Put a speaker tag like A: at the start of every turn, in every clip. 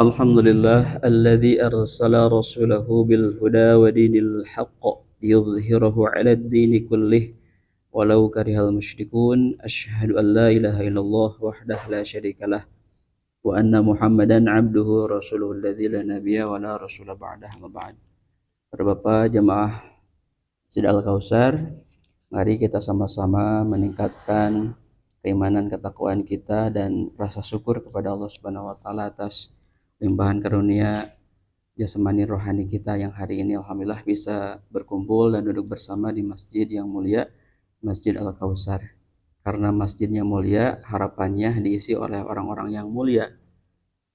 A: Alhamdulillah alladzi arsala rasulahu bil huda wa dinil haqq liyudhhirahu 'ala ad-dini kullih walau karihal musyrikun. Asyhadu an la ilaha illallah wahdahu la syarikalah wa anna Muhammadan 'abduhu wa rasuluhu alladzi la nabiyya wa la rasula ba'dahu ma ba'd. Para Bapak jamaah Masjid Al-Kautsar, mari kita sama-sama meningkatkan keimanan ketakwaan kita dan rasa syukur kepada Allah Subhanahu wa taala atas limpahan karunia jasmani rohani kita yang hari ini alhamdulillah bisa berkumpul dan duduk bersama di masjid yang mulia, Masjid Al-Kautsar. Karena masjidnya mulia, harapannya diisi oleh orang-orang yang mulia.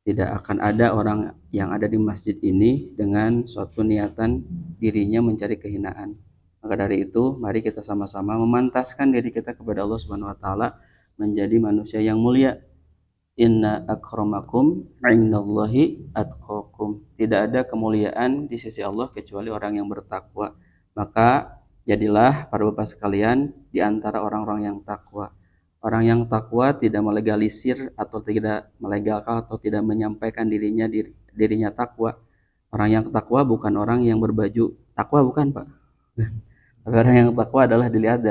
A: Tidak akan ada orang yang ada di masjid ini dengan suatu niatan dirinya mencari kehinaan. Maka dari itu, mari kita sama-sama memantaskan diri kita kepada Allah Subhanahu wa taala menjadi manusia yang mulia. Inna akramakum indallahi atqakum. Tidak ada kemuliaan di sisi Allah kecuali orang yang bertakwa. Maka jadilah para bapak sekalian di antara orang-orang yang takwa. Orang yang takwa tidak melegalisir atau tidak melegalkan atau tidak menyampaikan dirinya takwa. Orang yang takwa bukan orang yang berbaju takwa, bukan Pak. Tapi orang yang takwa adalah dilihat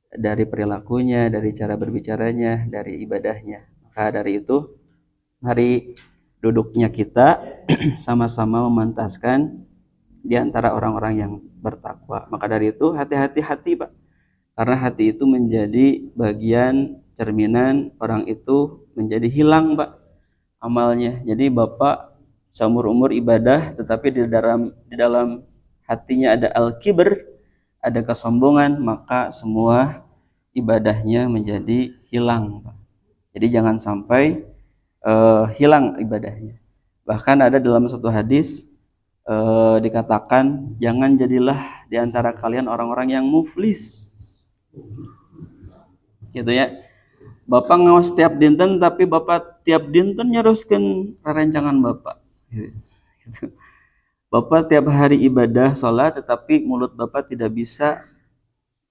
A: dari perilakunya, dari cara berbicaranya, dari ibadahnya. Maka dari itu, mari duduknya kita sama-sama memantaskan di antara orang-orang yang bertakwa. Maka dari itu, hati-hati Pak. Karena hati itu menjadi bagian cerminan orang itu menjadi hilang Pak amalnya. Jadi Bapak seumur umur ibadah, tetapi di dalam hatinya ada al-kibr, ada kesombongan, maka semua ibadahnya menjadi hilang Pak. Jadi jangan sampai hilang ibadahnya. Bahkan ada dalam satu hadis dikatakan, jangan jadilah di antara kalian orang-orang yang muflis. Gitu ya. Bapak ngawas tiap dinten, tapi Bapak tiap dinten nyeruskan rencangan Bapak. Gitu. Bapak tiap hari ibadah, sholat, tetapi mulut Bapak tidak bisa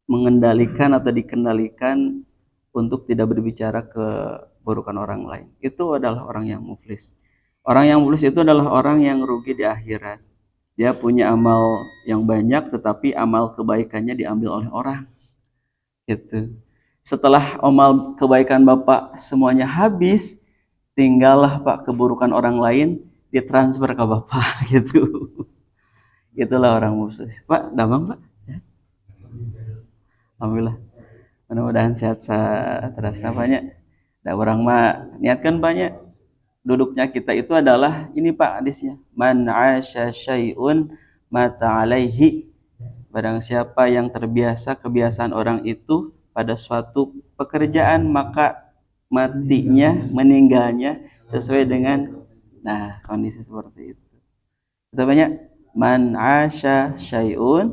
A: mengendalikan atau dikendalikan untuk tidak berbicara keburukan orang lain. Itu adalah orang yang muflis. Orang yang muflis itu adalah orang yang rugi di akhirat. Dia punya amal yang banyak, tetapi amal kebaikannya diambil oleh orang. Gitu. Setelah amal kebaikan Bapak semuanya habis, tinggallah Pak keburukan orang lain ditransfer ke Bapak gitu. Itulah orang muflis. Pak, damang Pak. Ya. Alhamdulillah. Mudah-mudahan sehat terasa banyak. Da orang mah niatkan banyak. Duduknya kita itu adalah ini Pak hadisnya. Man 'asya syai'un mata 'alaihi. Barang siapa yang terbiasa kebiasaan orang itu pada suatu pekerjaan, maka matinya, meninggalnya sesuai dengan kondisi seperti itu. Kita banyak man 'asya syai'un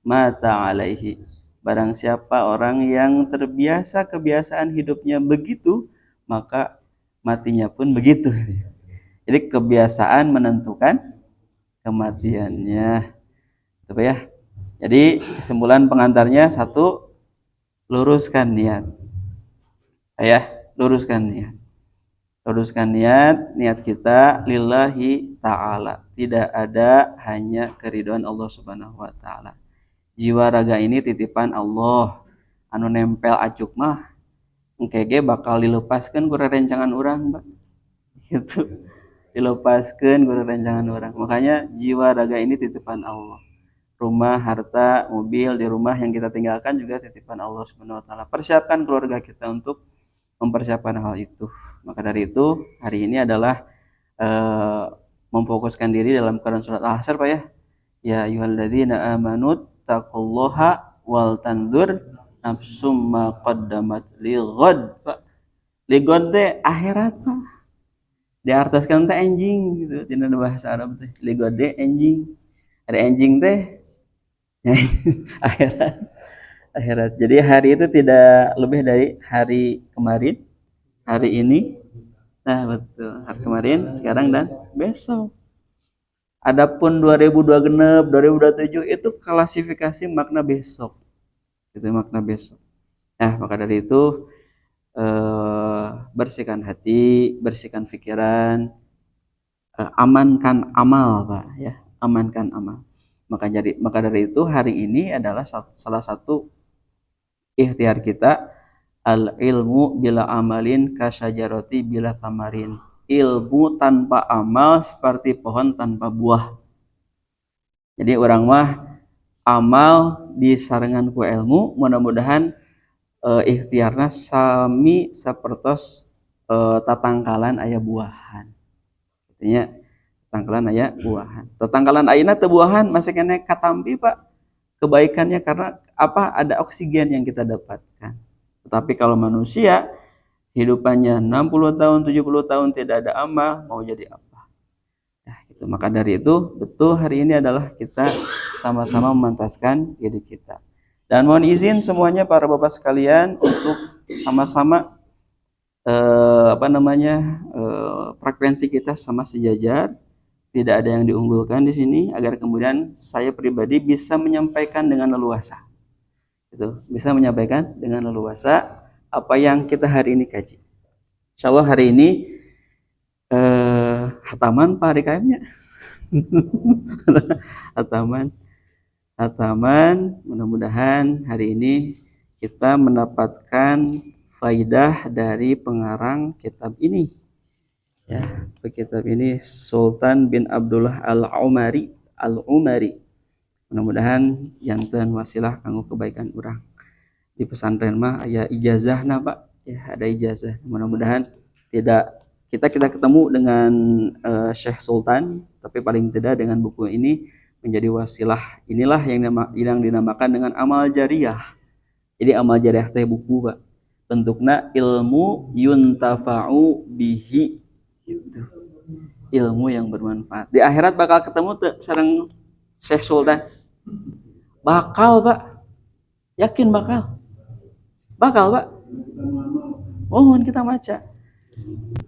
A: mata 'alaihi. Barang siapa orang yang terbiasa kebiasaan hidupnya begitu, maka matinya pun begitu. Jadi kebiasaan menentukan kematiannya. Coba ya. Jadi kesimpulan pengantarnya, satu, luruskan niat. Luruskan niat. Luruskan niat kita lillahi ta'ala. Tidak ada hanya keridhaan Allah Subhanahu wa taala. Jiwa raga ini titipan Allah. Anu nempel acuk mah engkege bakal dilepaskeun ku rerencangan urang, Mbak. Gitu. Dilepaskeun ku rerencangan urang. Makanya jiwa raga ini titipan Allah. Rumah, harta, mobil di rumah yang kita tinggalkan juga titipan Allah Subhanahu wa taala. Persiapkan keluarga kita untuk mempersiapkan hal itu. Maka dari itu, hari ini adalah memfokuskan diri dalam Quran surat Al-Hasyr Pak ya. Ya ayyuhalladzina amanu taqullaha wal tanzur nafsum ma qaddamat lighad. Pak. Lighad teh akhirat Pak. Diartoskeun teh anjing gitu dina bahasa Arab teh. Lighad teh anjing. Ada anjing teh akhirat. Jadi hari itu tidak lebih dari hari kemarin, hari ini. Nah, betul. Hari kemarin, sekarang dan besok. Adapun 2026, 2027 itu klasifikasi makna besok. Itu makna besok. Nah, maka dari itu bersihkan hati, bersihkan pikiran,
B: amankan amal Pak ya, amankan amal. Maka dari itu hari ini adalah salah satu ikhtiar kita, al ilmu bila amalin kasyajaroti bila samarin. Ilmu tanpa amal seperti pohon tanpa buah. Jadi orang mah amal disarengan ku ilmu, mudah-mudahan ikhtiarna sami sapertos tatangkalan aya buahan. Artinya tatangkalan aya buahan. Tatangkalan ayeuna teu buahan masih kena katampi Pak. Kebaikannya karena apa? Ada oksigen yang kita dapatkan. Tetapi kalau manusia hidupannya 60 tahun, 70 tahun tidak ada amal, mau jadi apa? Nah, gitu. Maka dari itu, betul hari ini adalah kita sama-sama memantaskan diri kita. Dan mohon izin semuanya para Bapak sekalian untuk sama-sama frekuensi kita sama sejajar. Tidak ada yang diunggulkan di sini agar kemudian saya pribadi bisa menyampaikan dengan leluasa. Itu, bisa menyampaikan dengan leluasa apa yang kita hari ini kaji. Insyaallah hari ini hataman Pak DKM-nya. hataman mudah-mudahan hari ini kita mendapatkan faidah dari pengarang kitab ini. Ya, kitab ini Sultan bin Abdullah Al-Umari. Mudah-mudahan janten wasilah kanggo kebaikan urang. Di pesantren mah aya ijazahna Pak. Ya, ada ijazah. Mudah-mudahan tidak kita ketemu dengan Syekh Sultan, tapi paling tidak dengan buku ini menjadi wasilah. Inilah yang dinamakan dengan amal jariyah. Jadi amal jariyah teh buku Pak. Bentukna ilmu yuntafa'u bihi. Gitu. Ilmu yang bermanfaat. Di akhirat bakal ketemu tuh sareng Syekh Sultan. Bakal Pak. Yakin bakal. Bakal Pak. Mohon kita baca.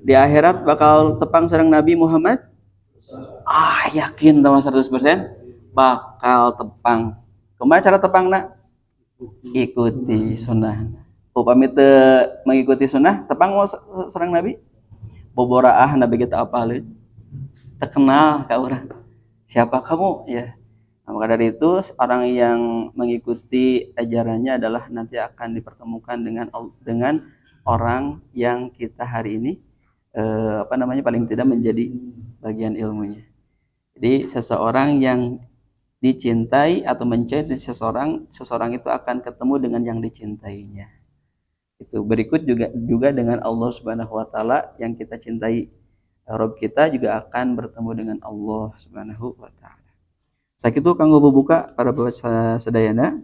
B: Di akhirat bakal tepang sareng Nabi Muhammad. Yakin sama 100%. Bakal tepang. Kumaha cara tepangna? Ikuti sunnah. Upami teu mengikuti sunnah, tepang mau sareng Nabi? Boboraah Nabi kita apalin, terkenal ka urang. Siapa kamu? Ya. Nah, maka dari itu orang yang mengikuti ajarannya adalah nanti akan dipertemukan dengan orang yang kita hari ini paling tidak menjadi bagian ilmunya. Jadi seseorang yang dicintai atau mencintai seseorang itu akan ketemu dengan yang dicintainya. Itu berikut juga dengan Allah Subhanahu wa taala yang kita cintai. Rabb kita juga akan bertemu dengan Allah Subhanahu wa taala. Sakitu kanggo bubuka para bapak sadayana.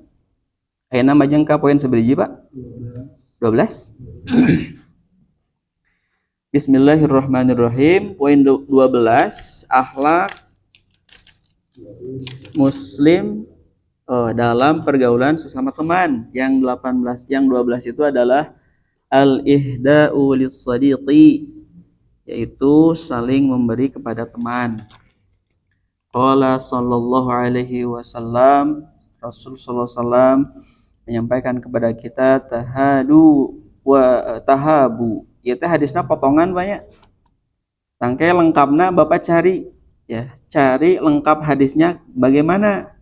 B: Ayeuna majeng ka poin sabaraha Pak? 12. Bismillahirrahmanirrahim. Poin 12, akhlak muslim dalam pergaulan sesama teman. Yang 12 itu adalah al-ihda'u lis-sadiqi, yaitu saling memberi kepada teman. Qala sallallahu alaihi wasallam, Rasul sallallahu alaihi wasallam menyampaikan kepada kita tahadu wa tahabu. Ieu hadisna potongan banyak. Tangke lengkapna Bapak cari ya, cari lengkap hadisnya bagaimana?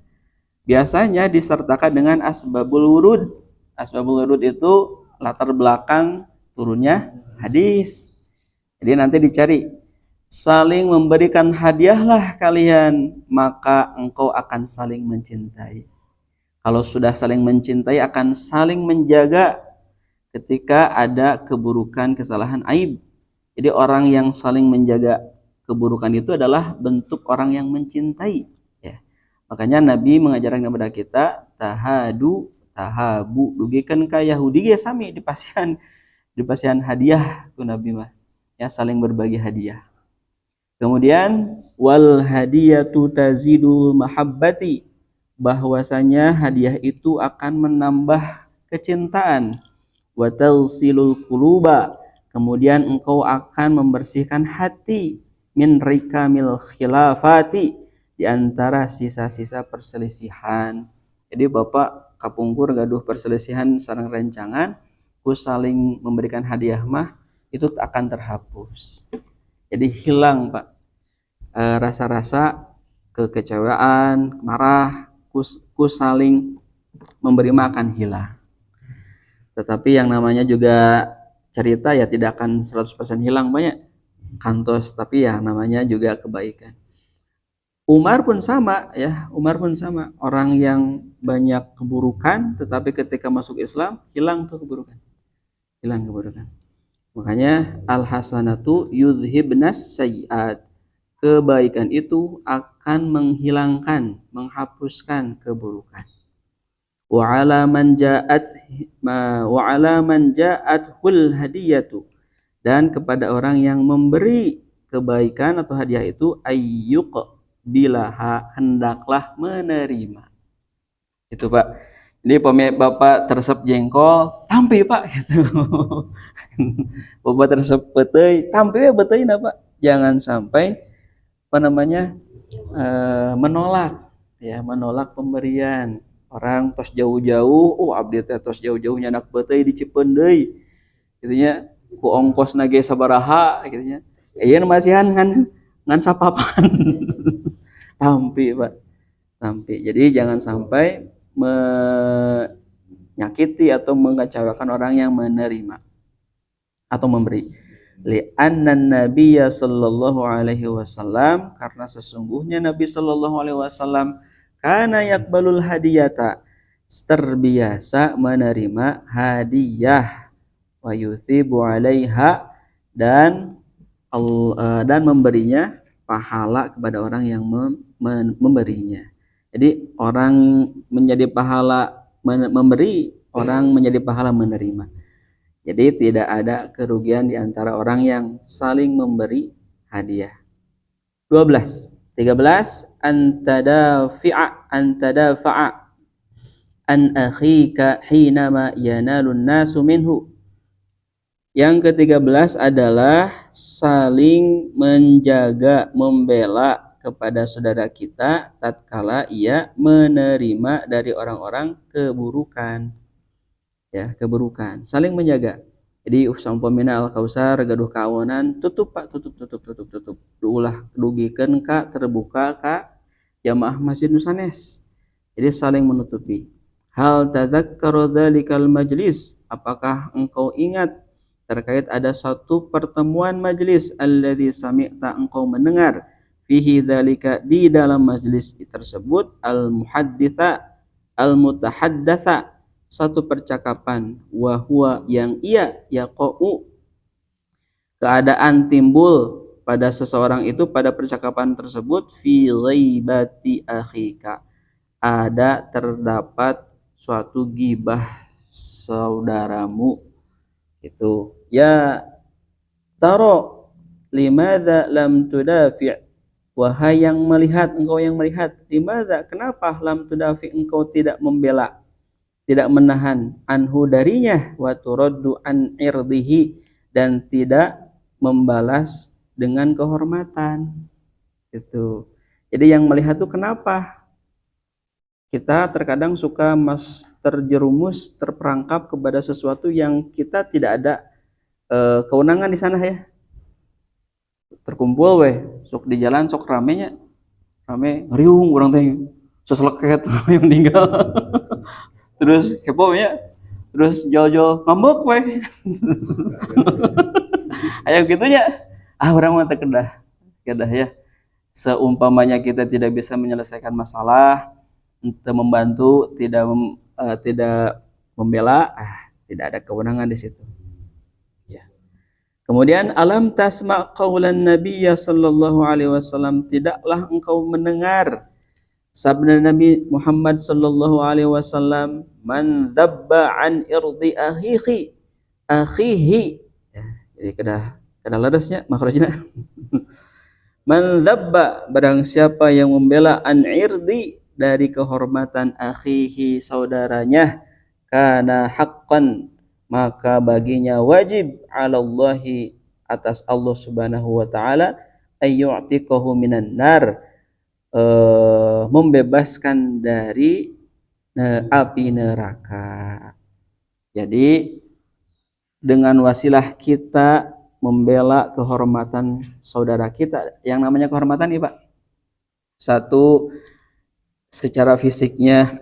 B: Biasanya disertakan dengan asbabul wurud. Asbabul wurud itu latar belakang turunnya hadis. Jadi nanti dicari saling memberikan hadiahlah kalian, maka engkau akan saling mencintai. Kalau sudah saling mencintai akan saling menjaga ketika ada keburukan, kesalahan, aib. Jadi orang yang saling menjaga keburukan itu adalah bentuk orang yang mencintai. Makanya Nabi mengajarkan kepada kita tahadu tahabu, dugikeun ka Yahudi ge sami dipasihan hadiah ku Nabi mah ya, saling berbagi hadiah. Kemudian wal hadiyatu tazidul mahabbati, bahwasanya hadiah itu akan menambah kecintaan. Wa talsilul quluba, kemudian engkau akan membersihkan hati. Min rikamil khilafati, di antara sisa-sisa perselisihan. Jadi Bapak kapungkur gaduh perselisihan sareng rencangan, ku saling memberikan hadiah mah itu akan terhapus. Jadi hilang Pak. rasa-rasa kekecewaan, marah, saling memberi makan hilang. Tetapi yang namanya juga cerita ya tidak akan 100% hilang banyak kantos, tapi ya namanya juga kebaikan. Umar pun sama ya, Umar pun sama, orang yang banyak keburukan tetapi ketika masuk Islam hilang tuh keburukan. Hilang keburukan. Makanya al-hasanatu yudhibnas sayyi'at. Kebaikan itu akan menghilangkan, menghapuskan keburukan. Wa 'ala man ja'athul hadiyatu, dan kepada orang yang memberi kebaikan atau hadiah itu ayyuq bilaha, hendaklah menerima. Itu Pak. Jadi Bapak tersep jengkol, tampi Pak gitu. Bapak tersep beteuy, tampi we beteuina Pak. Jangan sampai menolak ya, menolak pemberian. Orang tos jauh-jauh, abdi teh tos jauh-jauh nyanak beteuy di Cipeun deui. Gitu nya, ku ongkos nage sabaraha gitu nya. Ieu masihan ngan sapapan. Tampi Pak, tampi. Jadi jangan sampai menyakiti atau mengecewakan orang yang menerima atau memberi. Li'anna nabiyya sallallahu alaihi wasallam, karena sesungguhnya Nabi sallallahu alaihi wasallam kana yakbalul hadiyata, terbiasa menerima hadiah, wa yuthibu alaiha, dan memberinya pahala kepada orang yang memberinya. Jadi orang menjadi pahala memberi, orang menjadi pahala menerima. Jadi tidak ada kerugian di antara orang yang saling memberi hadiah. 13. Antadafa'a an akhika hinama yanalun nasu minhu. Yang ke-13 adalah saling menjaga, membela kepada saudara kita tatkala ia menerima dari orang-orang keburukan. Ya, keburukan, saling menjaga. Jadi usampamina al-kausar gaduh kaonan, tutup Pak, tutup. Ulah dugikeun ka terbuka ka jamaah Masjid Nusanes. Jadi saling menutupi. Hal tadzakkaru dzalikal majlis, apakah engkau ingat terkait ada satu pertemuan majlis alladzi sami'ta, engkau mendengar, fihi dzalika, di dalam majlis tersebut, al-muhadditsa al-mutahaddatsa, satu percakapan, wa huwa, yang ia, yaqa'u, keadaan timbul pada seseorang itu pada percakapan tersebut, fi ghaibati akhika, terdapat suatu gibah saudaramu itu. Ya taro limadza lam tudafi', wahai yang melihat, engkau yang melihat, limadza, kenapa, lam tudafi', engkau tidak membela, tidak menahan, anhu, darinya, wa turaddu an irdihi, dan tidak membalas dengan kehormatan. Itu. Jadi yang melihat itu kenapa? Kita terkadang suka terjerumus, terperangkap kepada sesuatu yang kita tidak ada kewenangan di sana ya. Terkumpul weh, sok di jalan sok rame ngeriung urang teh seseleket yang meninggal. Terus kepo ya, terus jauh-jauh ngambek weh. Aya gitunya. Urang mah teu kedah ya. Seumpamanya kita tidak bisa menyelesaikan masalah, membantu, tidak membela, tidak ada kewenangan di situ. Ya. Kemudian alam tasma' qaulan Nabiy sallallahu alaihi wasallam, tidaklah engkau mendengar sabda Nabi Muhammad sallallahu alaihi wasallam, man dzabba an irdi akhihi. Ya, jadi kada ledesnya makhrajna. Man dzabba, barang siapa yang membela, an irdi, dari kehormatan, akhihi, saudaranya, kana haqqan, maka baginya wajib, 'alallahi, atas Allah Subhanahu wa taala, ayyu'tiqahu minan nar, membebaskan dari api neraka. Jadi dengan wasilah kita membela kehormatan saudara kita. Yang namanya kehormatan nih Pak, satu, secara fisiknya,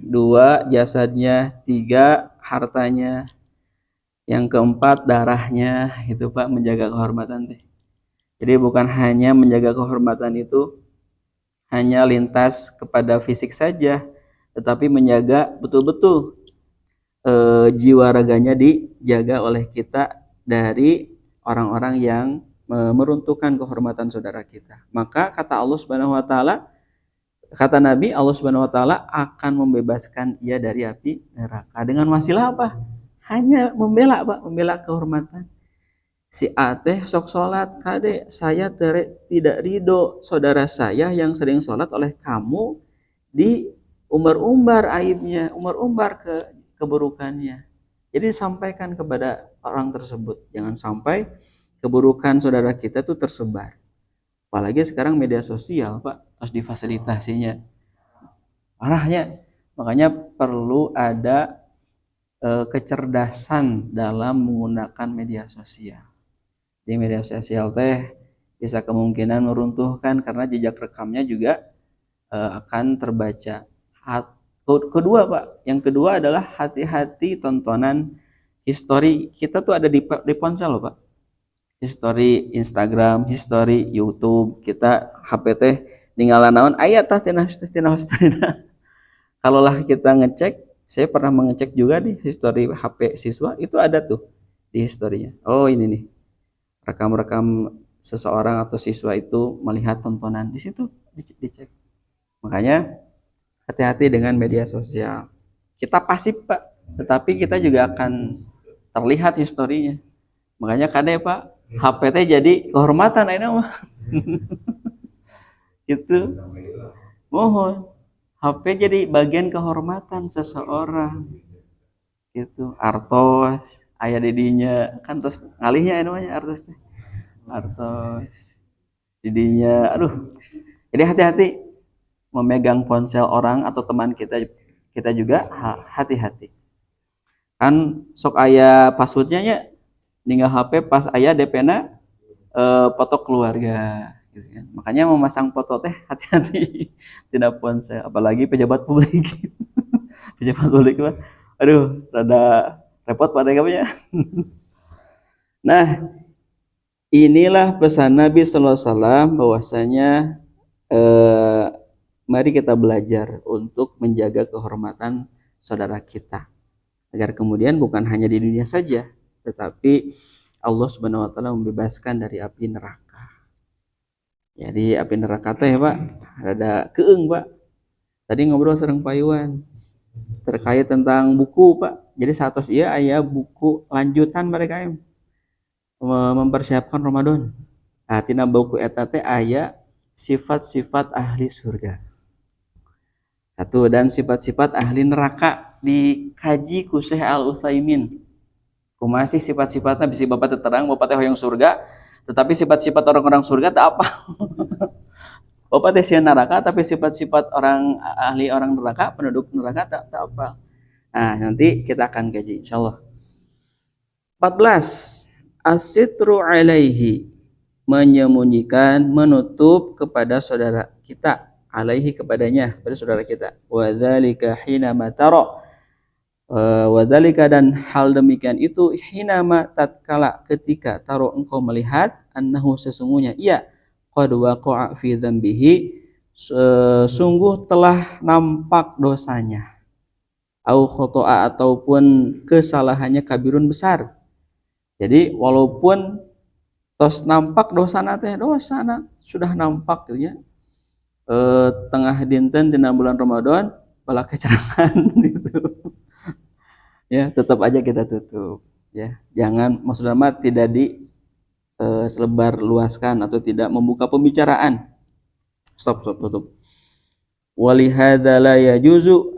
B: dua, jasadnya, tiga, hartanya, yang keempat, darahnya, itu Pak, menjaga kehormatan teh. Jadi bukan hanya menjaga kehormatan itu hanya lintas kepada fisik saja, tetapi menjaga betul-betul jiwa raganya dijaga oleh kita dari orang-orang yang meruntuhkan kehormatan saudara kita. Maka kata Allah Subhanahu wa taala, kata Nabi, Allah Subhanahu wa taala akan membebaskan ia dari api neraka dengan wasilah apa? Hanya membela, Pak, membela kehormatan. Si A teh sok salat, kade saya tidak ridho saudara saya yang sering salat oleh kamu di umbar-umbar aibnya, umbar-umbar keburukannya. Jadi sampaikan kepada orang tersebut, jangan sampai keburukan saudara kita itu tersebar. Apalagi sekarang media sosial, Pak, harus difasilitasinya. Parahnya, makanya perlu ada kecerdasan dalam menggunakan media sosial. Di media sosial teh bisa kemungkinan meruntuhkan karena jejak rekamnya juga akan terbaca. Kedua Pak, yang kedua adalah hati-hati tontonan history kita tuh ada di ponsel loh Pak. History Instagram, history YouTube, kita HP teh ninggalan naon aya tah tina history. Kalau lah kita ngecek, saya pernah mengecek juga di history HP siswa, itu ada tuh di historinya. Oh ini nih, rekam-rekam seseorang atau siswa itu melihat tontonan, di situ dicek. Makanya hati-hati dengan media sosial. Kita pasif Pak, tetapi kita juga akan terlihat historinya. Makanya kade Pak, HP teh jadi kehormatan ayeuna mah. Gitu. Mohon HP jadi bagian kehormatan seseorang. Gitu. Artos aya didinya kan terus ngalihnya namanya artos teh. Artos didinya. Aduh. Jadi hati-hati memegang ponsel orang atau teman kita juga hati-hati. Kan sok aya passwordnya nya ninggal HP pas aya DP-na foto keluarga gitu kan. Makanya memasang foto teh hati-hati tidak ponsel, apalagi pejabat publik. Pejabat publik mah aduh rada repot pada kamunya. Nah, inilah pesan Nabi sallallahu alaihi wasallam bahwasanya mari kita belajar untuk menjaga kehormatan saudara kita agar kemudian bukan hanya di dunia saja tetapi Allah Subhanahu wa taala membebaskan dari api neraka. Jadi api neraka teh Pak rada keung Pak. Tadi ngobrol sareng Pak Iwan terkait tentang buku Pak. Jadi satos ieu aya buku lanjutan mereka mempersiapkan Ramadan. Nah, tina buku eta teh aya sifat-sifat ahli surga. Satu, dan sifat-sifat ahli neraka dikaji ku Syekh Al-Utsaimin. Kumasih sifat-sifatnya bisa Bapak terang, Bapak teh hoyong surga, tetapi sifat-sifat orang-orang surga tak apa. Bapak teh sieun neraka tapi sifat-sifat orang ahli orang neraka, penduduk neraka tak apa. Nah, nanti kita akan kaji insyaallah. 14. As-sitru alaihi, menyembunyikan, menutup kepada saudara kita, alaihi kepadanya, pada saudara kita. Wa dzalika hinama tara, wa dzalika dan hal demikian itu hinama tatkala ketika taro engkau melihat annahu sesungguhnya ia qad waqa'a fi dzambihi, sungguh telah nampak dosanya, au khoto'a ataupun kesalahannya kabirun besar. Jadi walaupun tos nampak dosana teh dosana sudah nampak gitu ya, tengah dinten dina bulan Ramadan bala kecerangan gitu ya, tetap aja kita tutup ya, jangan maksudnya mah tidak selebar luaskan atau tidak membuka pembicaraan. Stop tutup. Walihadza la yajuzu,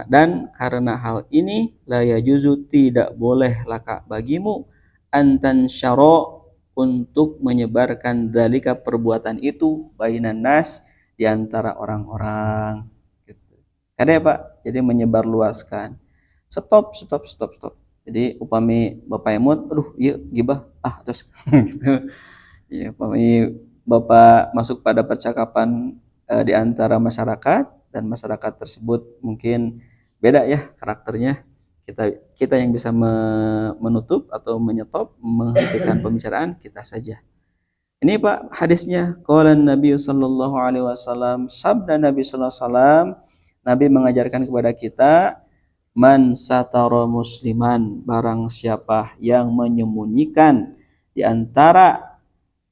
B: dan karena hal ini la yajuzu tidak boleh laka bagimu antan syaro untuk menyebarkan dalika perbuatan itu bainan nas di antara orang-orang gitu. Ada ya Pak, jadi menyebar luaskan. Stop. Jadi upami Bapak emot, aduh iya gibah terus gitu. Ya, upami Bapak masuk pada percakapan di antara masyarakat dan masyarakat tersebut mungkin beda ya karakternya. Kita yang bisa menutup atau menyetop, menghentikan pembicaraan kita saja. Ini Pak hadisnya. Qala Nabi sallallahu alaihi wasallam, sabda Nabi sallallahu alaihi wasallam, Nabi mengajarkan kepada kita, man satara musliman, barang siapa yang menyembunyikan di antara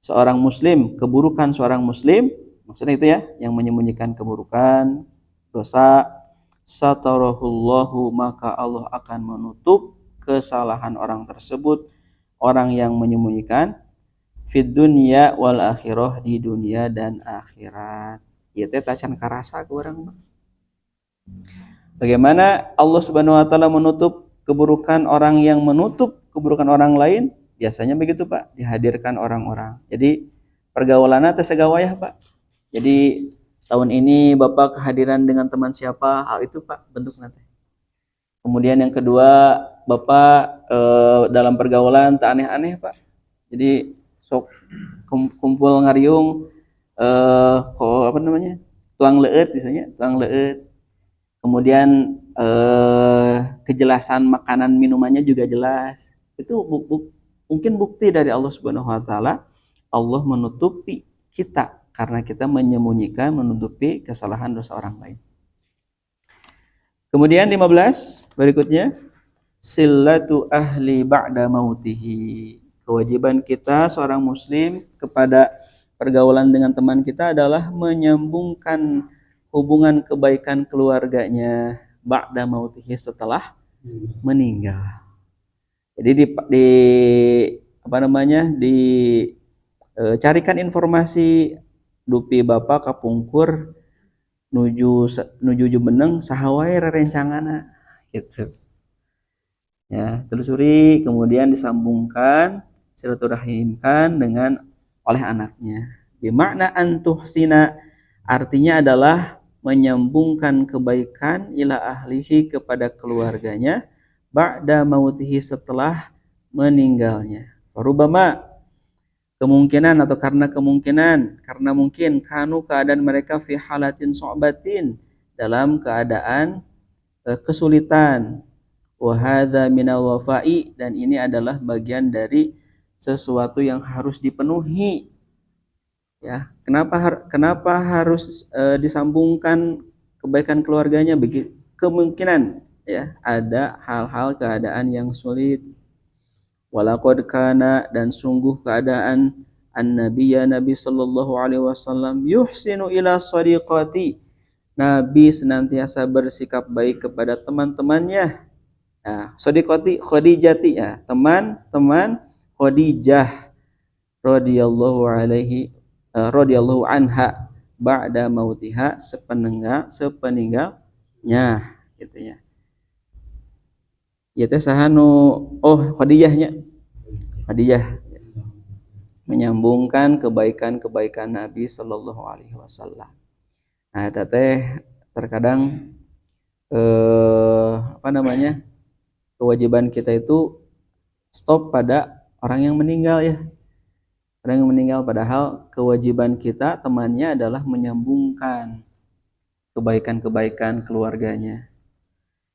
B: seorang muslim keburukan seorang muslim, maksudnya itu ya, yang menyembunyikan keburukan, dosa, satarahullahu, maka Allah akan menutup kesalahan orang tersebut, orang yang menyembunyikan, fid dunya wal akhirah, di dunia dan akhirat. Ieu teh tacan karasa ku urang. Bagaimana Allah Subhanahu wa taala menutup keburukan orang yang menutup keburukan orang lain? Biasanya begitu, Pak, dihadirkan orang-orang. Jadi pergaulanna teh segawayah, Pak. Jadi tahun ini Bapak kehadiran dengan teman siapa? Hal itu, Pak, bentuk nanti. Kemudian yang kedua, Bapak dalam pergaulan tak aneh-aneh, Pak. Jadi sok kumpul ngariung apa namanya? Tuang leueut misalnya, tuang leueut. Kemudian kejelasan makanan minumannya juga jelas. Itu mungkin bukti dari Allah Subhanahu wa taala. Allah menutupi kita karena kita menyembunyikan, menutupi kesalahan dosa orang lain. Kemudian 15 berikutnya, silatu ahli ba'da mautihi. Kewajiban kita seorang muslim kepada pergaulan dengan teman kita adalah menyambungkan hubungan kebaikan keluarganya ba'da mautihi, setelah meninggal. Jadi di apa namanya, carikan informasi dupi Bapak kapungkur nuju Jumeneng saha wae rerencangana gitu. Ya, telusuri, kemudian disambungkan, silaturahimkan dengan oleh anaknya. Bimakna antuhsina, artinya adalah menyambungkan kebaikan ila ahlihi, kepada keluarganya, ba'da mautihi, setelah meninggalnya. Rubama, kemungkinan atau karena kemungkinan, karena mungkin kanu, keadaan mereka, fi halatin so'batin, dalam keadaan kesulitan. Wa hadza minal wafa'i, dan ini adalah bagian dari sesuatu yang harus dipenuhi. Ya, kenapa harus disambungkan kebaikan keluarganya? Kemungkinan ya ada hal-hal keadaan yang sulit. Walaqad kana, dan sungguh keadaan Nabi sallallahu alaihi wasallam, yuhsinu ila sadiqati, Nabi senantiasa bersikap baik kepada teman-temannya. Nah, sadiqati Khadijati, ya, teman-teman Khadijah radhiyallahu anha, ba'da mautiha, sepeninggalnya gitu ya. Ya teh saha Khadijahnya. Khadijah menyambungkan kebaikan-kebaikan Nabi sallallahu alaihi wasallam. Nah, eta teh terkadang apa namanya? Kewajiban kita itu stop pada orang yang meninggal ya. Orang yang meninggal, padahal kewajiban kita temannya adalah menyambungkan kebaikan-kebaikan keluarganya,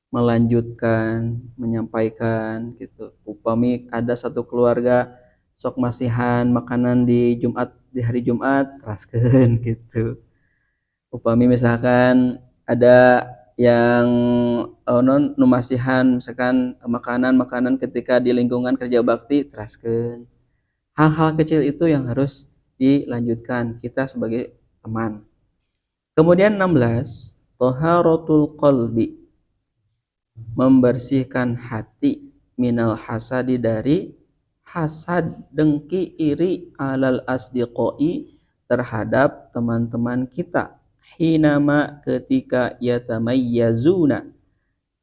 B: melanjutkan, menyampaikan gitu. Upami ada satu keluarga sok masihan makanan di hari Jumat, teraskeun gitu. Upami misalkan ada yang numasihan misalkan makanan ketika di lingkungan kerja bakti, teraskeun. Hal-hal kecil itu yang harus dilanjutkan kita sebagai teman. Kemudian 16, taharatul qalbi, membersihkan hati, minal hasadi, dari hasad, dengki, iri, alal asdiqoi, terhadap teman-teman kita. Hinama, ketika yatamayyazuna,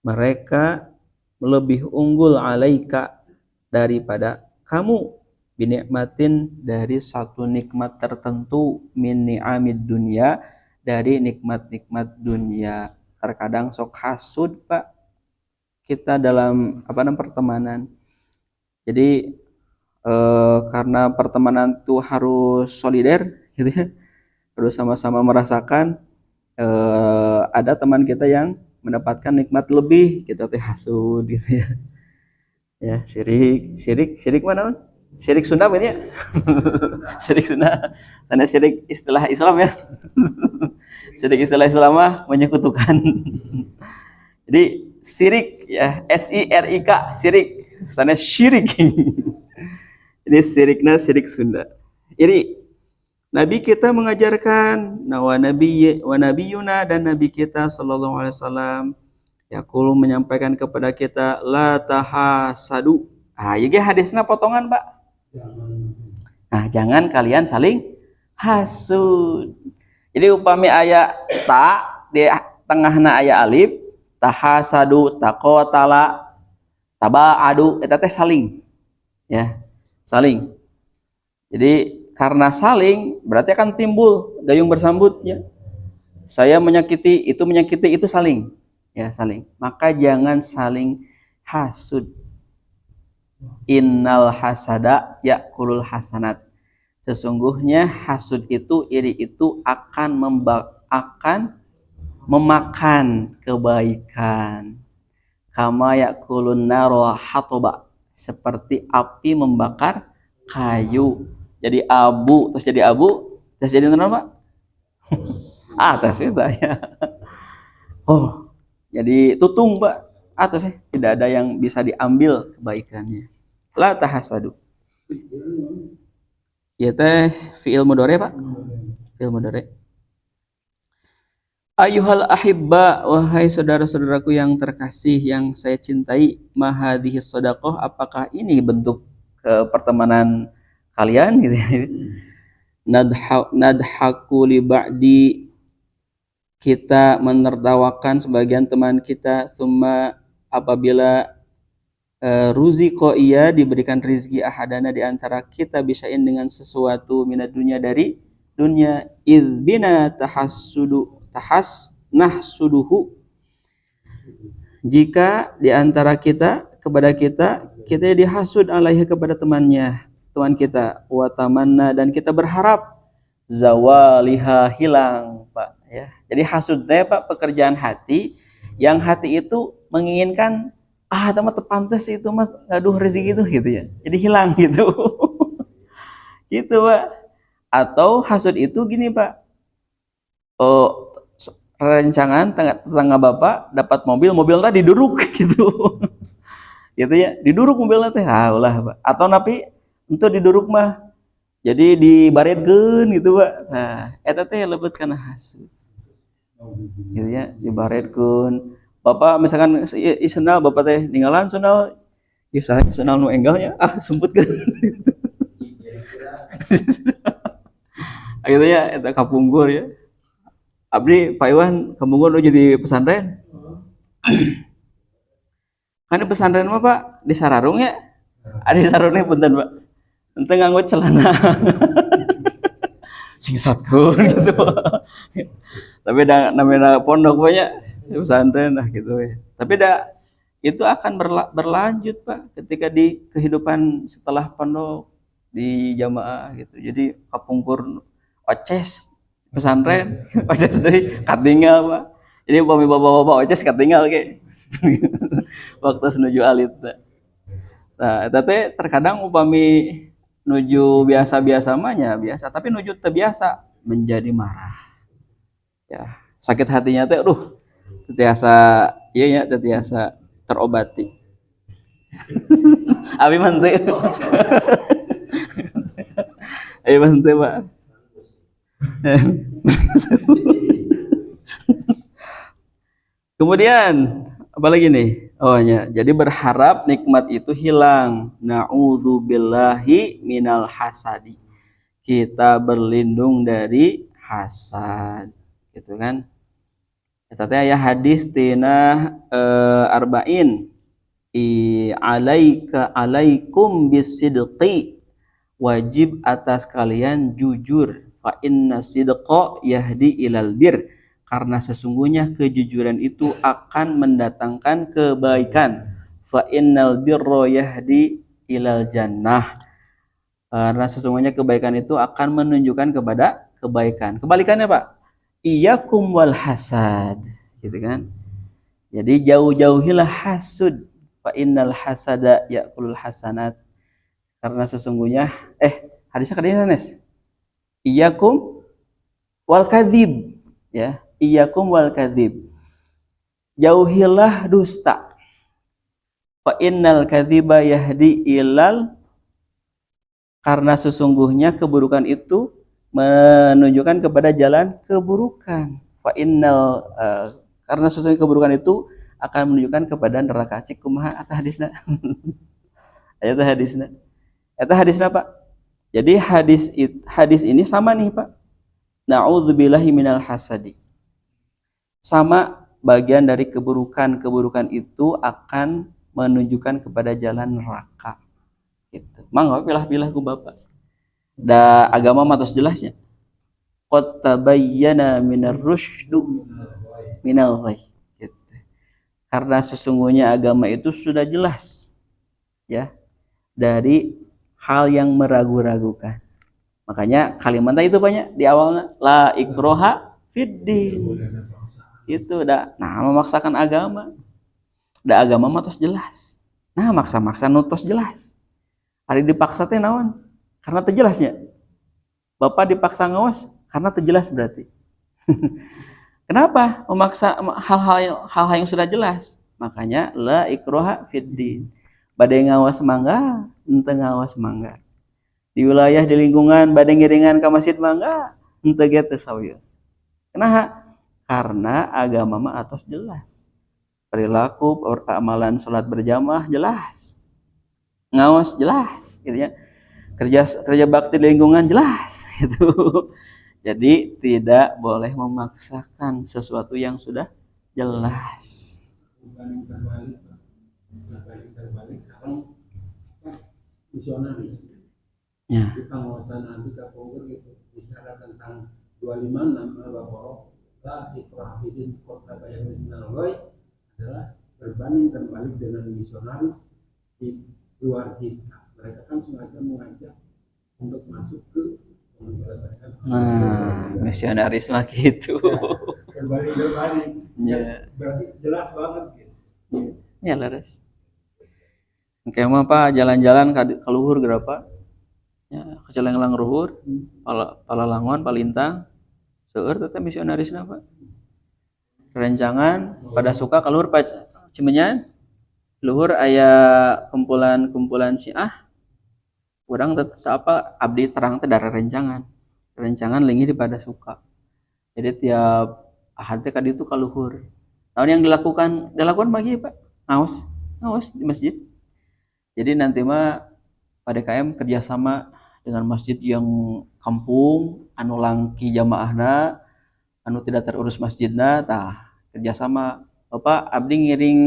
B: mereka lebih unggul, alaika, daripada kamu, binikmatin, dari satu nikmat tertentu, min ni'amid dunya, dari nikmat-nikmat dunia. Terkadang sok hasud, Pak, kita dalam pertemanan. Jadi karena pertemanan itu harus solider gitu ya, harus sama-sama merasakan. Ada teman kita yang mendapatkan nikmat lebih, kita teh hasud gitu ya. Ya, syirik mana? Syirik Sunda berarti ya? Syirik Sunda. Sana syirik istilah Islam ya. Syirik istilah Islam mah menyekutukan. Jadi syirik ya, SIRIK, syirik. Sana syirik. Ini syiriknya syirik Sunda. Jadi Nabi kita mengajarkan, wa nabiyuna, dan Nabi kita sallallahu alaihi wasallam yaqulu, menyampaikan kepada kita, la tahasadu. Jadi hadisnya potongan, Pak. Jangan kalian saling hasud. Jadi upami aya ta di tengahna aya alif, tahasadu, taqatala, tabaadu, eta teh saling. Ya, saling. Jadi karena saling berarti akan timbul gayung bersambut ya. Saya menyakiti, itu saling. Ya, saling. Maka jangan saling hasud. Innal hasada yakulul hasanat. Sesungguhnya hasud itu, iri itu akan memakan kebaikan. Kama yakulun naro hatoba. Seperti api membakar kayu. Jadi abu, terus jadi abu, terus jadi apa? Atas itu ya. Oh, jadi tutung, Pak. Atas tidak ada yang bisa diambil kebaikannya. La tahasadu. Ya teh fi'il mudhari, Pak. Fi'il mudhari. Ayuhal ahibba, wahai saudara-saudaraku yang terkasih, yang saya cintai, mahadhihi shadaqah, apakah ini bentuk pertemanan kalian gitu ya. Nadhaku li ba'di, kita menertawakan sebagian teman kita, summa apabila ruziqo, ia diberikan rizki, ahadana di antara kita, bisain dengan sesuatu, minat dunia, dari dunia, idzbina nahsuduhu, jika di antara kita kepada kita dihasud alaihi, kepada temannya, Tuhan kita, wa tamanna, dan kita berharap zawaliha, hilang, Pak ya. Jadi hasud teh, Pak, pekerjaan hati yang hati itu menginginkan teman tepantes itu mah ngaduh rezeki gitu ya. Jadi hilang gitu. Gitu, Pak. Atau hasud itu gini, Pak. Rencangan tetangga Bapak dapat mobil tadi diduruk gitu. Gitu ya, diduruk mobilnya teh. Ulah, Pak. Atau napi untuk diduruk mah jadi dibaretkeun gitu, Pak. Nah, eta teh lebet kana hasud. Gitu ya, dibaretkeun. Bapak misalkan sendal Bapak teh ninggalan sendal, ya saya sendal nu enggalnya semputkeun. Gitu ya, eta kapungkur ya. Abdi Pak Iwan kapungkur nu jadi pesantren. Kan di pesantren mah, Pak, di sararung ya. Ada sarungnya punten, Pak. Ente nganggo celana singsatkeun gitu. Tapi namanya pondok banyak pesantren gitu ya. Tapi itu akan berlanjut, Pak, ketika di kehidupan setelah pondok di jamaah gitu. Jadi kapungkur oces pesantren, oces deui katinggal, Pak. Jadi bapak-bapak oces katinggal ge. Waktu menuju alit. Nah, tapi terkadang upami nuju biasa-biasa mahnya biasa, tapi nuju terbiasa menjadi marah. Ya, sakit hatinya teh tetiasa iya ya, tetiasa terobati. Abi mante. Abi mante, Pak. Kemudian apalagi nih? Jadi berharap nikmat itu hilang. Na'udzubillahi minal hasadi. Kita berlindung dari hasad, gitu kan? Eta teh aya hadis tina arba'in. Alaikum bisidqi, wajib atas kalian jujur. Fa inna sidqa yahdi ilal bir, karena sesungguhnya kejujuran itu akan mendatangkan kebaikan. Fa innal birra yahdi ilal jannah. Karena sesungguhnya kebaikan itu akan menunjukkan kepada kebaikan. Kebalikannya Pak, iyyakum wal hasad, gitu kan? Jadi jauh-jauhilah hasud. Fa innal hasada ya'kulul hasanat. Karena sesungguhnya hadisnya kadang Nes. Iyyakum wal kadzib, ya. Iyyakum wal kadzib. Jauhilah dusta. Fa innal kadziba yahdi ilal, karena sesungguhnya keburukan itu menunjukkan kepada jalan keburukan. Fa innal karena sesungguhnya keburukan itu akan menunjukkan kepada neraka. Cik kumaha eta hadisna? Eta hadisna. Eta hadisna Pak. Jadi hadis ini sama nih Pak. Na'udzubillahi minal hasadi. Sama bagian dari keburukan itu akan menunjukkan kepada jalan neraka. Gitu. Mangga pilah-pilah ku Bapak. Da agama mah tos jelasnya. Qad tabayyana minar rusydu minal ghayy. Gitu. Karena sesungguhnya agama itu sudah jelas, ya, dari hal yang meragu-ragukan. Makanya kalimatnya itu banyak di awalnya la ikroha fiddin. Itu udah memaksakan agama. Da agama mah tos jelas. Nah, maksa-maksa nutos jelas. Hari dipaksa teh naon? Karena terjelasnya. Bapak dipaksa ngawas karena terjelas berarti. Kenapa memaksa hal-hal yang sudah jelas? Makanya la ikroha fiddin. Badai ngawas mangga, ente ngawas mangga. Di wilayah di lingkungan badai ngiringan ke masjid mangga, ente ge teu sawios. Kenapa? Karena agama mah atos jelas. Perilaku, amalan salat berjamaah jelas. Ngawas jelas gitu ya. Kerja bakti di lingkungan jelas gitu. Jadi tidak boleh memaksakan sesuatu yang sudah jelas.
C: Bukan terbalik sekarang misionaris.
B: Ya.
C: Di penguasaan Nabi Kapolri gitu bicara tentang 256 Al-Baqarah, la ikrah fid kota bayar minal ghayy, adalah berbanding terbalik dengan misionaris di luar kita. Mereka kan sengaja mengajak untuk masuk ke
B: misionaris lah gitu.
C: Berbalik.
B: Ya.
C: Berarti jelas banget gitu.
B: Ya laras. Oke mah Pak jalan-jalan ke luhur berapa? Ya, ke Celenglang luhur, Palalangon, Palintang, seueur teh misionarisna Pak. Rencangan pada suka ke luhur Pak Cimenyan. Luhur aya kumpulan Syiah. Urang teh apa abdi terang teh dari rencangan linggih di pada suka. Jadi tiap ahad teh ka ditu ka luhur. Tahun yang dilakukan pagi Pak. Ngaos di masjid. Jadi nanti mah PDKM kerjasama dengan masjid yang kampung anu langki jamaahna, anu tidak terurus masjidna, tah kerjasama Bapak abdi ngiring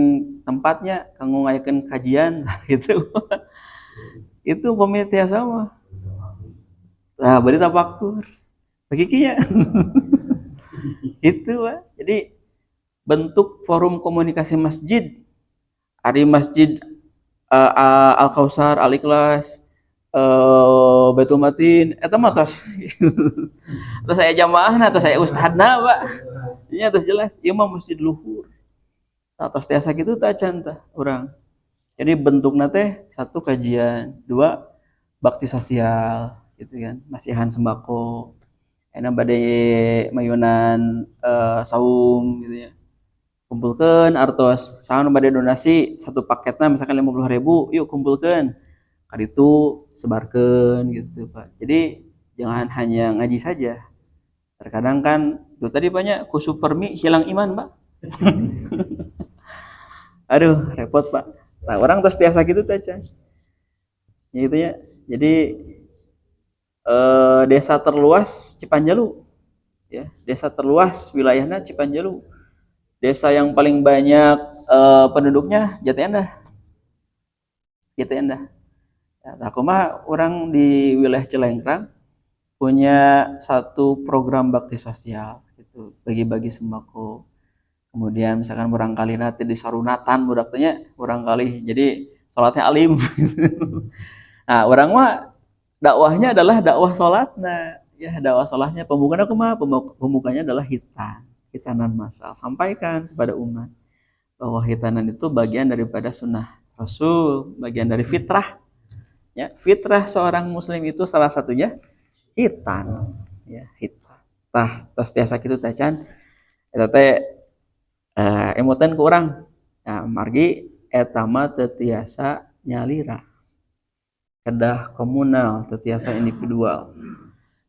B: tempatnya kanggo ngayakeun kajian gitu. Itu pemitia sama. Nah, beri tafakur. Begitu ya. Itu, Pak. Jadi bentuk forum komunikasi masjid. Ari masjid Al-Kausar, Al-Ikhlas, Baitul Matin, eta mah tos. Terus saya jamaahna, terus saya ustadna, Pak. Ini atas jelas, ieu mah masjid luhur. Atas tiasa kitu tah can tah urang. Jadi bentuknya teh satu kajian, dua bakti sosial, gitu kan, masihan sembako, enak badai mayunan saum, gitu ya. Kumpulkan artos, sahan badai donasi satu paketnya misalkan 50.000, yuk kumpulkan, kali itu sebarkan, gitu Pak. Jadi jangan hanya ngaji saja. Terkadang kan, itu tadi banyak kusuk permi hilang iman Pak. Aduh repot Pak. Nah, orang terus biasa gitu aja. Ya gitu ya. Jadi desa terluas Cipanjalu. Ya, desa terluas wilayahnya Cipanjalu. Desa yang paling banyak penduduknya Jati Endah. Jati Endah. Ya, aku mah orang di wilayah Celengkrang punya satu program bakti sosial gitu. gitu, bagi-bagi sembako. Kemudian misalkan barangkali nanti di sarunatan budak teh nya barangkali jadi salatnya alim. Nah, orang mah dakwahnya adalah dakwah salatna. Ya, dakwah salatnya pembukanya kumaha? Pembukanya adalah hitanan masal. Sampaikan kepada umat bahwa hitanan itu bagian daripada sunnah Rasul, bagian dari fitrah. Ya, fitrah seorang muslim itu salah satunya hitan. Ya, hitan. Tah, tos tiasa kitu teh can. Eta teh emoten ku urang. Nah, margi eta mah teu tiasa nyalira. Kedah komunal, teu tiasa individual.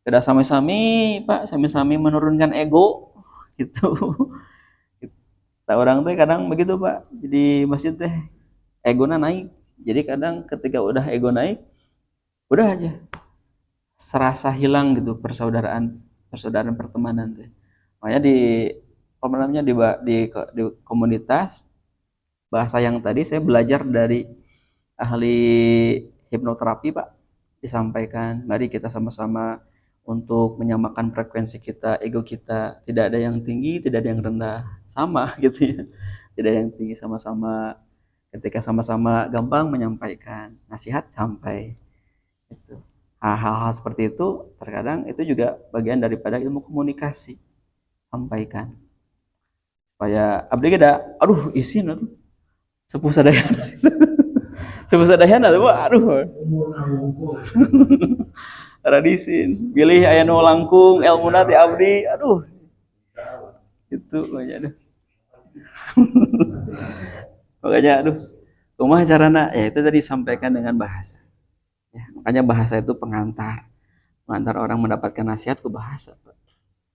B: Kedah sami-sami, Pak, sami-sami menurunkan ego gitu. Tak orang teh kadang begitu, Pak. Jadi masjid teh egona naik. Jadi kadang ketika udah ego naik, udah aja serasa hilang gitu persaudaraan pertemanan teh. Makanya di apa namanya di komunitas bahasa yang tadi saya belajar dari ahli hipnoterapi, Pak. Disampaikan, mari kita sama-sama untuk menyamakan frekuensi kita, ego kita, tidak ada yang tinggi, tidak ada yang rendah, sama gitu ya. Tidak ada yang tinggi, sama-sama. Ketika sama-sama gampang menyampaikan nasihat sampai itu. Hal-hal seperti itu terkadang itu juga bagian daripada ilmu komunikasi. Sampaikan supaya abdi geda, aduh isin tuh sepuh sadayana. Sepuh sadayana tuh, aduh. Radisin, pilih aya nu langkung ilmuna ti abdi, aduh. Itu makanya aduh. Makanya aduh. Kumaha carana? Ya itu tadi disampaikan dengan bahasa. Ya, makanya bahasa itu pengantar orang mendapatkan nasihat ke bahasa.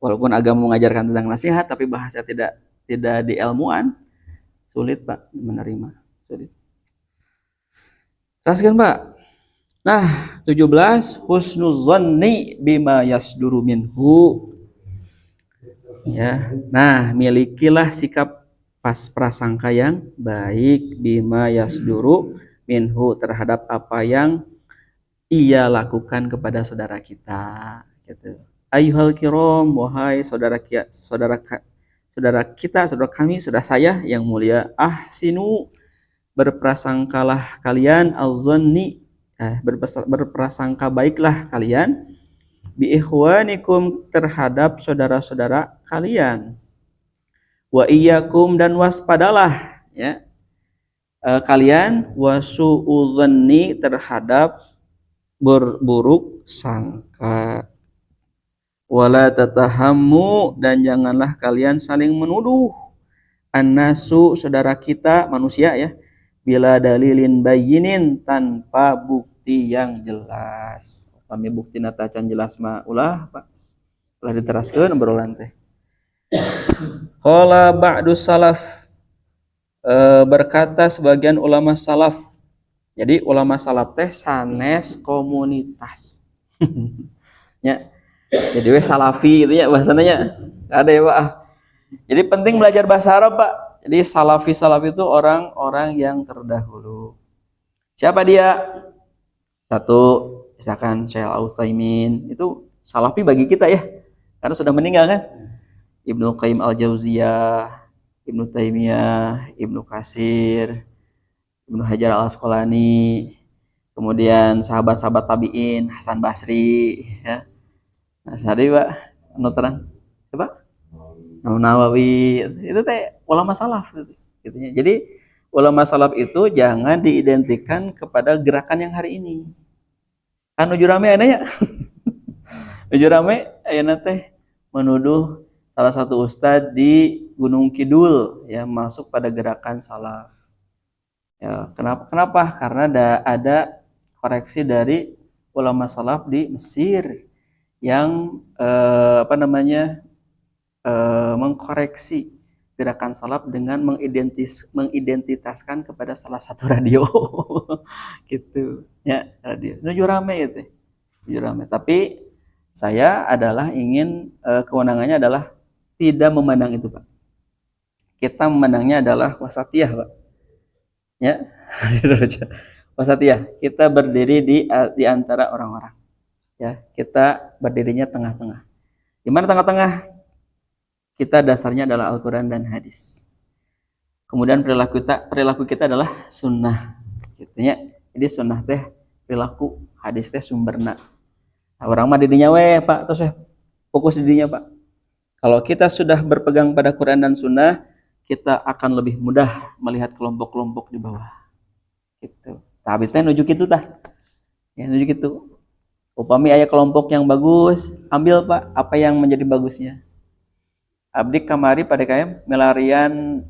B: Walaupun agama mengajarkan tentang nasihat, tapi bahasa tidak diilmuan, sulit Pak menerima. Sulit. Teruskan Pak. Nah, 17 husnuzanni bima yasduru minhu. Ya. Nah, milikilah sikap prasangka yang baik bima yasduru minhu terhadap apa yang ia lakukan kepada saudara kita gitu. Ayyuhal kiram, wahai saudara kita, saudara kami, saudara saya yang mulia, ahsinu, berprasangkalah kalian, al-zanni, berprasangka baiklah kalian, bi ikhwanikum terhadap saudara-saudara kalian, wa iyyakum dan waspadalah ya kalian, wasu'udhanni terhadap berburuk sangka, wala tatahammu dan janganlah kalian saling menuduh, annasu saudara kita manusia ya, bila dalilin bayinin tanpa bukti yang jelas. Kami bukti nata can jelas mah ulah Pak, ulah diteraskeun obrolan teh. Qala ba'du salaf, berkata sebagian ulama salaf. Jadi ulama salaf teh sanes komunitas. Ya. Jadi we salafi gitu ya bahasanya. Ada ya Pak. Jadi penting belajar bahasa Arab Pak. Jadi salafi itu orang-orang yang terdahulu. Siapa dia? Satu, misalkan Syekh Al-Utsaimin, itu salafi bagi kita ya. Karena sudah meninggal kan. Ibnu Qayyim Al-Jauziyah, Ibnu Taimiyah, Ibnu Katsir, Ibnu Hajar Al-Asqalani, kemudian sahabat-sahabat tabi'in, Hasan Basri ya. Nah, tadi Pak, anu terang. Coba. Nawawi itu teh ulama salaf gitu ya. Jadi ulama salaf itu jangan diidentikan kepada gerakan yang hari ini. Kan uju rame ada ya? Uju rame ayeuna teh menuduh salah satu ustadz di Gunung Kidul ya masuk pada gerakan salaf. Ya, kenapa? Karena ada koreksi dari ulama salaf di Mesir yang mengkoreksi gerakan salaf dengan mengidentitaskan kepada salah satu radio gitu ya, radio nuju rame itu nuju rame. Tapi saya adalah ingin kewenangannya adalah tidak memandang itu Pak, kita memandangnya adalah wasatiyah Pak ya. Wasatiyah, kita berdiri di antara orang-orang ya, kita berdirinya tengah-tengah. Di mana tengah-tengah? kita dasarnya adalah Al-Quran dan hadis. Kemudian perilaku kita adalah sunnah. Gitunya. Jadi sunnah teh perilaku, hadis teh sumberna. Nah, orang mah didinya Pak, terus fokus didinya Pak. Kalau kita sudah berpegang pada Quran dan sunnah, kita akan lebih mudah melihat kelompok-kelompok di bawah. Gitu. Tapi teh nuju kitu tah. Ya nuju kitu. Upami aya kelompok yang bagus, ambil Pak apa yang menjadi bagusnya. Abdi kamari pada KM melarian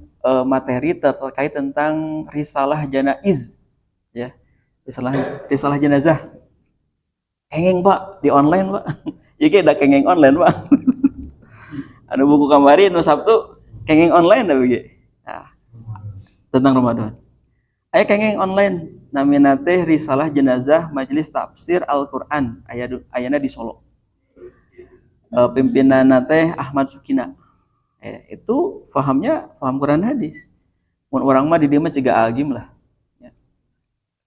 B: materi terkait tentang risalah janaiz, ya, risalah jenazah. Kengeng Pak di online Pak. Ya kayak kengeng online Pak. Anu buku kamari nu Sabtu kengeng online dah begitu. Nah, tentang Ramadan. Aya kengeng online namina teh risalah jenazah Majelis Tafsir Al-Qur'an ayana di Solo. Pimpinanna teh Ahmad Sukina. Itu paham Quran hadis. Mun urang mah di dieu mah ciga agim lah. Ya.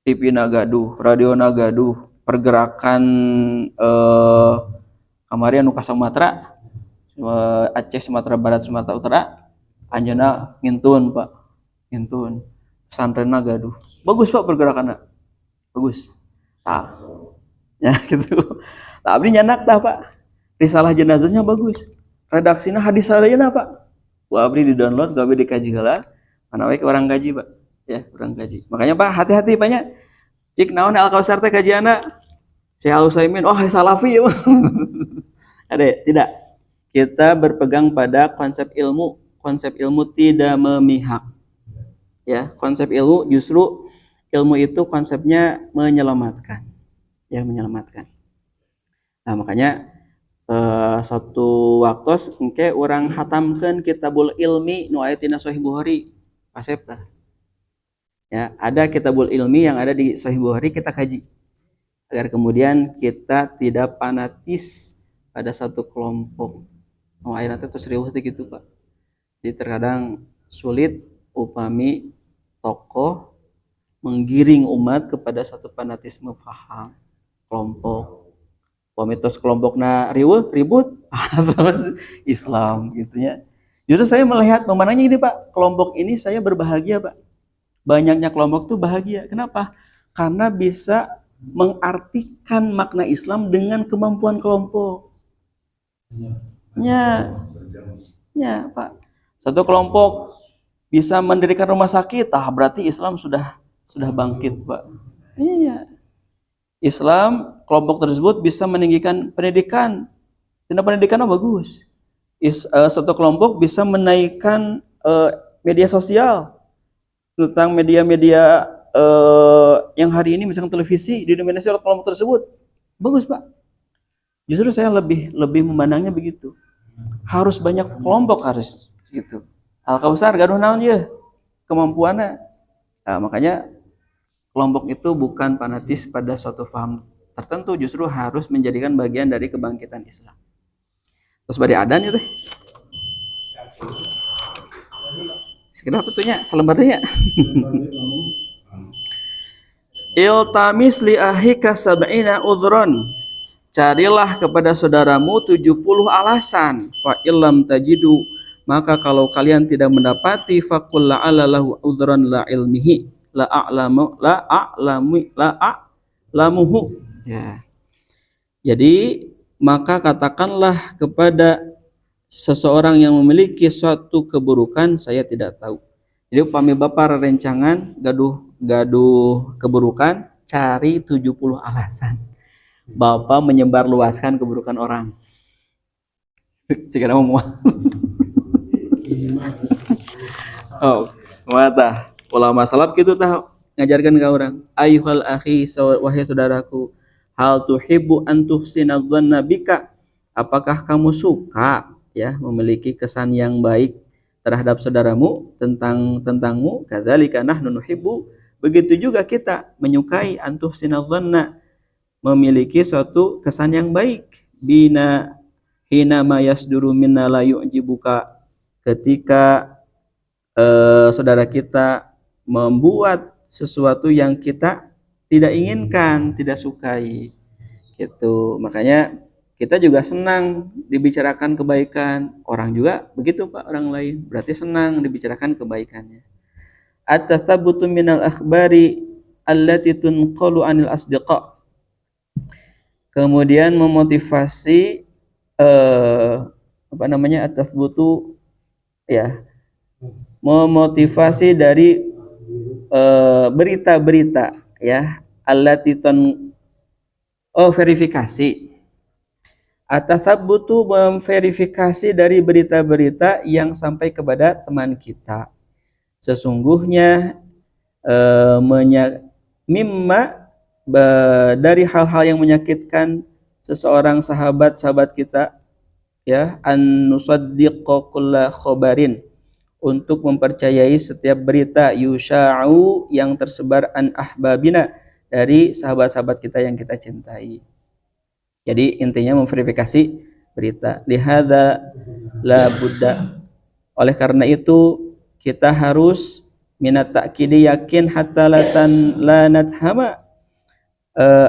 B: TV na gaduh, radio na gaduh, pergerakan kamari anu ka Sumatera, Aceh, Sumatera Barat, Sumatera Utara, anjeunna ngintun Pak. Ngintun. Pesantrenna gaduh. Bagus Pak pergerakanna. Bagus. Tah. Ya gitu. Tah abdi nyanak tah Pak. Risalah jenazahnya bagus. Redaksinya hadis salehna Pak. Ku abdi di-download, ku abdi dikaji heula. Mana we orang kaji Pak. Ya, orang kaji. Makanya Pak hati-hati banyak. Cik naon Al-Kausar teh kajianna? Syekh Al-Utsaimin, oh salafi ya. Ada tidak? Kita berpegang pada konsep ilmu. Konsep ilmu tidak memihak. Ya, konsep ilmu justru ilmu itu konsepnya menyelamatkan. Ya, menyelamatkan. Nah, makanya suatu waktu engke orang hatamkeun kitabul ilmi nu aya tina Sahih Bukhari. Kasep tah. Ya, ada kitabul ilmi yang ada di Sahih Bukhari kita kaji. Agar kemudian kita tidak fanatis pada satu kelompok. Oh, ayeuna teh tos riweuh teh gitu, Pak. Jadi terkadang sulit upami tokoh menggiring umat kepada satu fanatisme paham kelompok. Mitos kelompokna riweuh ribut terus Islam gitunya. Justru saya melihat memandangnya ini Pak, kelompok ini saya berbahagia Pak. Banyaknya kelompok tuh bahagia. Kenapa? Karena bisa mengartikan makna Islam dengan kemampuan kelompok. Ya Pak. Satu kelompok bisa mendirikan rumah sakit, berarti Islam sudah bangkit Pak. Iya. Islam kelompok tersebut bisa meninggikan pendidikan. Tindak pendidikannya bagus. Satu kelompok bisa menaikkan media sosial tentang media-media yang hari ini misalkan televisi didominasi oleh kelompok tersebut. Bagus Pak. Justru saya lebih memandangnya begitu. Harus banyak kelompok harus gitu. Al-Kausar gaduh naon ya kemampuannya. Nah, makanya kelompok itu bukan fanatis pada suatu paham tertentu, justru harus menjadikan bagian dari kebangkitan Islam. Terus bari adan itu. Sekedar betulnya salembar ya. Iltamis li ahika sab'ina udhron. Carilah kepada saudaramu 70 alasan. Fa illam tajidu, maka kalau kalian tidak mendapati faqul la'alla lahu udhron la ilmihi la a'lamuhu. Ya. Jadi maka katakanlah kepada seseorang yang memiliki suatu keburukan, saya tidak tahu. Jadi upami Bapak rencangan gaduh keburukan, cari 70 alasan. Bapak menyebar luaskan keburukan orang. Jika nama mual. Oh, mata. Ulama salaf gitu tah ngajarkan ke orang, ayyuhal akhi, wahai saudaraku, hal tuhibbu an tuhsina dhanna bika, apakah kamu suka ya memiliki kesan yang baik terhadap saudaramu tentangmu? Kadzalika nahnu nuhibbu, begitu juga kita menyukai an tuhsina dhanna, memiliki suatu kesan yang baik, bina hina ma yasduru minna la yu'jibuka, ketika saudara kita membuat sesuatu yang kita tidak inginkan, tidak sukai gitu. Makanya kita juga senang dibicarakan kebaikan. Orang juga begitu Pak, orang lain. Berarti senang dibicarakan kebaikannya. At-tathabbutu minal akhbari allati tunqalu anil asdiqa. Kemudian memotivasi at-tathbutu ya. Memotivasi dari berita-berita ya, allati verifikasi. At-tathabbutu memverifikasi dari berita-berita yang sampai kepada teman kita. Sesungguhnya dari hal-hal yang menyakitkan seseorang sahabat kita ya, an nusaddiqa kulla khabarin, untuk mempercayai setiap berita yusha'u yang tersebar an ahbabina, dari sahabat-sahabat kita yang kita cintai. Jadi intinya memverifikasi berita. Lihadza la budda. Oleh karena itu kita harus minat ta'kidi, yakin hatta la nathama,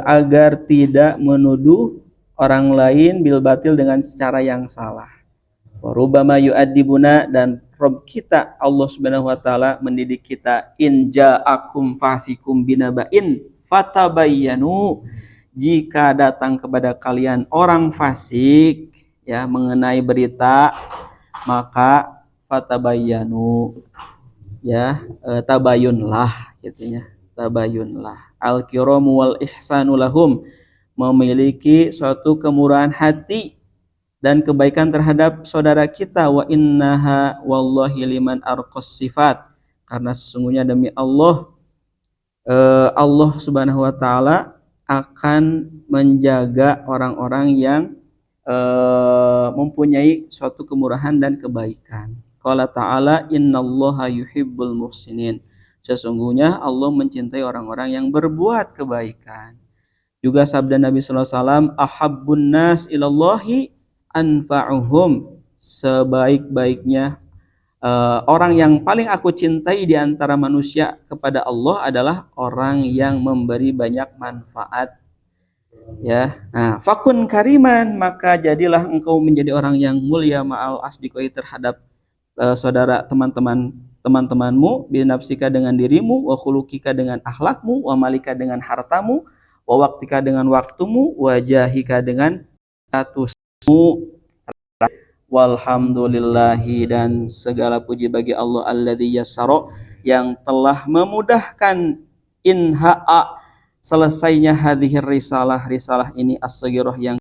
B: agar tidak menuduh orang lain bil batil dengan secara yang salah. Wa rubbama yu'addibuna, dan Rabb kita Allah Subhanahu wa taala mendidik kita, in ja'akum fasikum binaba'in fatabayyanu, jika datang kepada kalian orang fasik ya mengenai berita, maka fatabayyanu ya, tabayunlah gitu ya, tabayunlah. Al-kiramu wal ihsanu lahum, memiliki suatu kemurahan hati dan kebaikan terhadap saudara kita. Wa innaha wallahi liman arqas sifat, karena sesungguhnya demi Allah, Allah Subhanahu wa taala akan menjaga orang-orang yang mempunyai suatu kemurahan dan kebaikan. Qala ta'ala innallaha yuhibbul muhsinin, sesungguhnya Allah mencintai orang-orang yang berbuat kebaikan. Juga sabda Nabi sallallahu alaihi wasallam, ahabbun nas ilallahi anfa'uhum, sebaik-baiknya orang yang paling aku cintai di antara manusia kepada Allah adalah orang yang memberi banyak manfaat. Ya, nah, fakun kariman, maka jadilah engkau menjadi orang yang mulia ma'al asdiqai, terhadap saudara teman-temanmu, binafsika dengan dirimu, wa khuluqika dengan akhlakmu, wa malika dengan hartamu, wa waqtika dengan waktumu, wa jahika dengan statusmu. Walhamdulillahi, dan segala puji bagi Allah, alladzi yassara, yang telah memudahkan, inha'a, selesainya hadhir risalah ini, as-saghirah, yang